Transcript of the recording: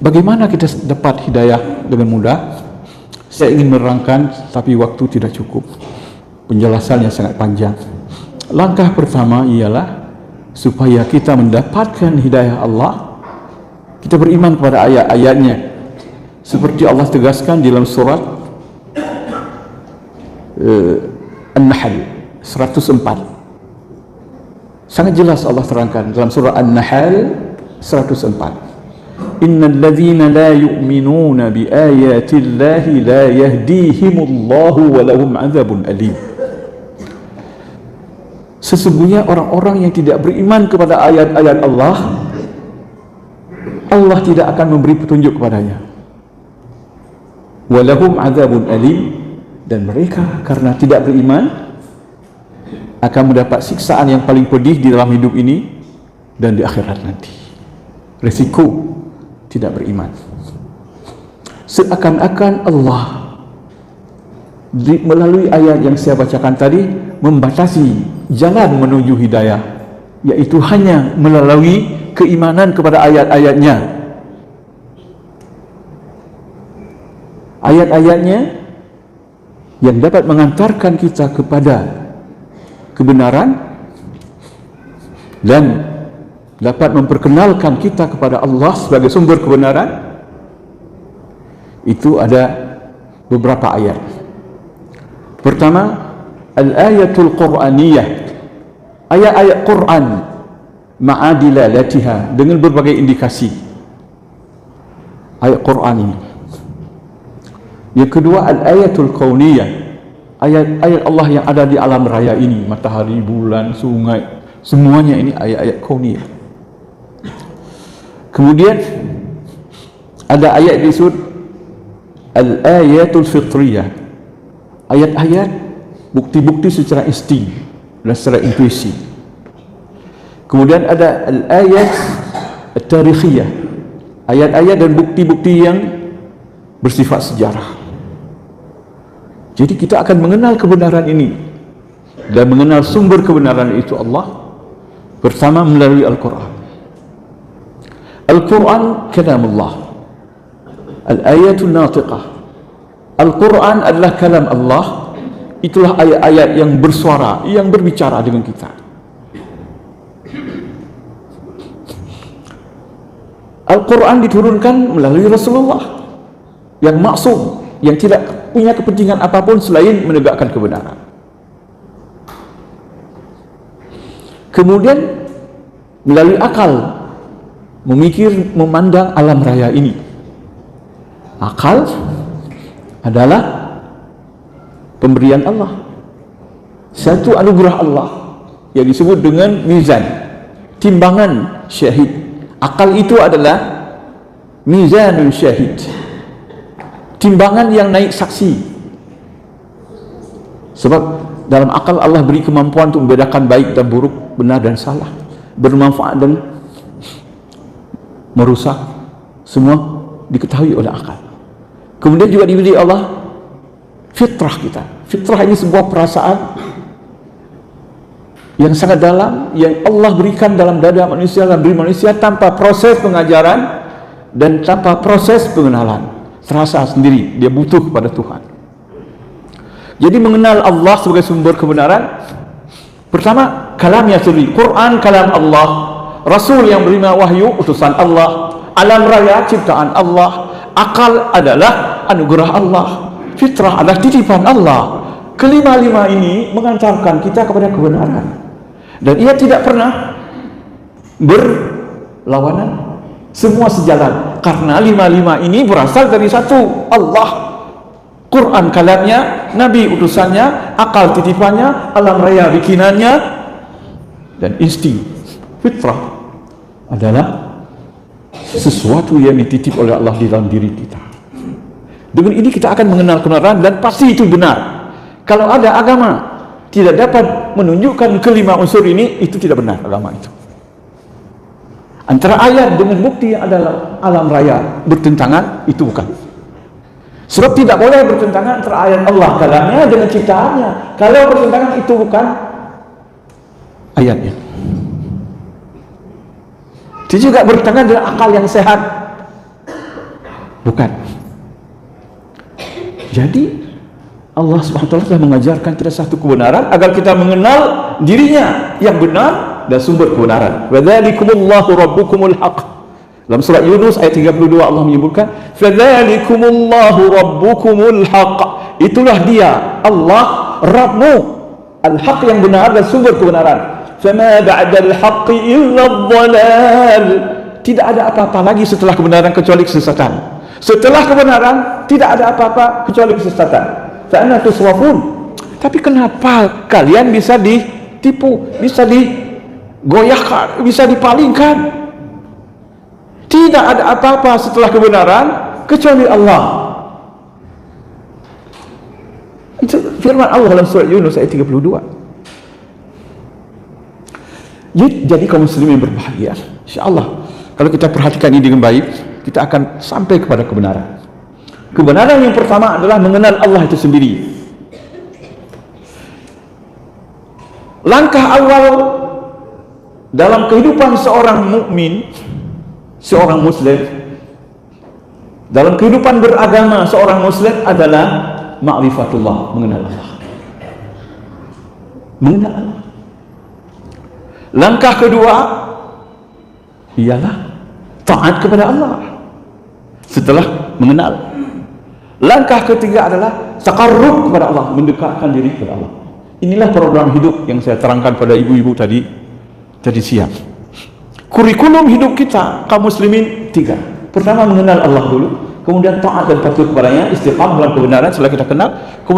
Bagaimana kita dapat hidayah dengan mudah? Saya ingin menerangkan, tapi waktu tidak cukup. Penjelasannya sangat panjang. Langkah pertama ialah supaya kita mendapatkan hidayah Allah, kita beriman kepada ayat-ayatnya. Seperti Allah tegaskan dalam surat An-Nahl 104. Sangat jelas Allah terangkan dalam surah An-Nahl 104. Innal ladzina la yu'minuna bi ayati Allahi la yahdihimullahu wa lahum 'adzabun alim. Sesungguhnya orang-orang yang tidak beriman kepada ayat-ayat Allah, Allah tidak akan memberi petunjuk kepadanya. Wa lahum 'adzabun alim, dan mereka karena tidak beriman akan mendapat siksaan yang paling pedih di dalam hidup ini dan di akhirat nanti. Risiko tidak beriman. Seakan-akan Allah melalui ayat yang saya bacakan tadi membatasi jalan menuju hidayah, yaitu hanya melalui keimanan kepada ayat-ayatnya. Ayat-ayatnya yang dapat mengantarkan kita kepada kebenaran dan dapat memperkenalkan kita kepada Allah sebagai sumber kebenaran. Itu ada beberapa ayat. Pertama, al-ayatul Qur'aniyah, ayat-ayat Quran ma'adilalatiha, dengan berbagai indikasi ayat Quran ini. Yang kedua, al-ayatul kauniyah, ayat-ayat Allah yang ada di alam raya ini, matahari, bulan, sungai, semuanya ini ayat-ayat kauniyah. Kemudian ada ayat disebut al-ayatul fitriyah, ayat-ayat bukti-bukti secara insting dan secara intuisi. Kemudian ada al-ayat at-tarikhiyah, ayat-ayat dan bukti-bukti yang bersifat sejarah. Jadi kita akan mengenal kebenaran ini dan mengenal sumber kebenaran itu Allah pertama melalui Al-Quran. Al-Quran kalamullah, al-ayatul natiqah. Al-Quran adalah kalam Allah, itulah ayat-ayat yang bersuara, yang berbicara dengan kita. Al-Quran diturunkan melalui Rasulullah yang maksum, yang tidak punya kepentingan apapun selain menegakkan kebenaran. Kemudian melalui akal, memikir, memandang alam raya ini. Akal adalah pemberian Allah, satu anugerah Allah yang disebut dengan mizan, timbangan syahid. Akal itu adalah mizanun syahid, timbangan yang naik saksi. Sebab dalam akal Allah beri kemampuan untuk membedakan baik dan buruk, benar dan salah, bermanfaat dan merusak, semua diketahui oleh akal. Kemudian juga diberi Allah fitrah kita. Fitrah ini sebuah perasaan yang sangat dalam, yang Allah berikan dalam dada manusia, dalam diri manusia, tanpa proses pengajaran dan tanpa proses pengenalan. Terasa sendiri dia butuh kepada Tuhan. Jadi mengenal Allah sebagai sumber kebenaran, pertama kalamnya sendiri. Quran kalam Allah, Rasul yang menerima wahyu utusan Allah, alam raya ciptaan Allah, akal adalah anugerah Allah, fitrah adalah titipan Allah. Kelima-lima ini mengantarkan kita kepada kebenaran, dan ia tidak pernah berlawanan, semua sejalan, karena lima-lima ini berasal dari satu, Allah. Quran kalamnya, Nabi utusannya, akal titipannya, alam raya bikinannya, dan insting fitrah adalah sesuatu yang dititip oleh Allah di dalam diri kita. Dengan ini kita akan mengenal kebenaran dan pasti itu benar. Kalau ada agama tidak dapat menunjukkan kelima unsur ini, itu tidak benar agama itu. Antara ayat dengan bukti yang adalah alam raya bertentangan, itu bukan. Sebab tidak boleh bertentangan antara ayat Allah kalamnya dengan ciptaannya. Kalau bertentangan, itu bukan ayatnya. Itu juga bertentangan dengan akal yang sehat. Bukan. Jadi Allah SWT telah mengajarkan kita satu kebenaran agar kita mengenal dirinya yang benar dan sumber kebenaran. Wadzalikumullahu rabbukumul haq. Dalam surat Yunus ayat 32 Allah menyebutkan, "Fadzalikumullahu rabbukumul haq." Itulah dia Allah Rabbmu, al-haq yang benar dan sumber kebenaran. Fama ba'dal haqqi illa dhalal. Tidak ada apa-apa lagi setelah kebenaran kecuali kesesatan. Setelah kebenaran tidak ada apa-apa kecuali kesesatan. Fa'ana tuswafun. Tapi kenapa kalian bisa ditipu, bisa digoyahkan, bisa dipalingkan? Tidak ada apa-apa setelah kebenaran kecuali Allah. Itu firman Allah dalam surat Yunus ayat 32. Jadi kaum muslimin berbahagia, insyaallah. Kalau kita perhatikan ini dengan baik, kita akan sampai kepada kebenaran. Kebenaran yang pertama adalah mengenal Allah itu sendiri. Langkah awal dalam kehidupan seorang mukmin, seorang muslim, dalam kehidupan beragama seorang muslim adalah ma'rifatullah, mengenal Allah. Mengenal Allah. Langkah kedua ialah taat kepada Allah setelah mengenal. Langkah ketiga adalah taqarrub kepada Allah, mendekatkan diri kepada Allah. Inilah program hidup yang saya terangkan pada ibu-ibu tadi siang. Kurikulum hidup kita kaum muslimin 3. Pertama mengenal Allah dulu, kemudian taat dan patuh kepadanya, istiqamah dalam kebenaran setelah kita kenal,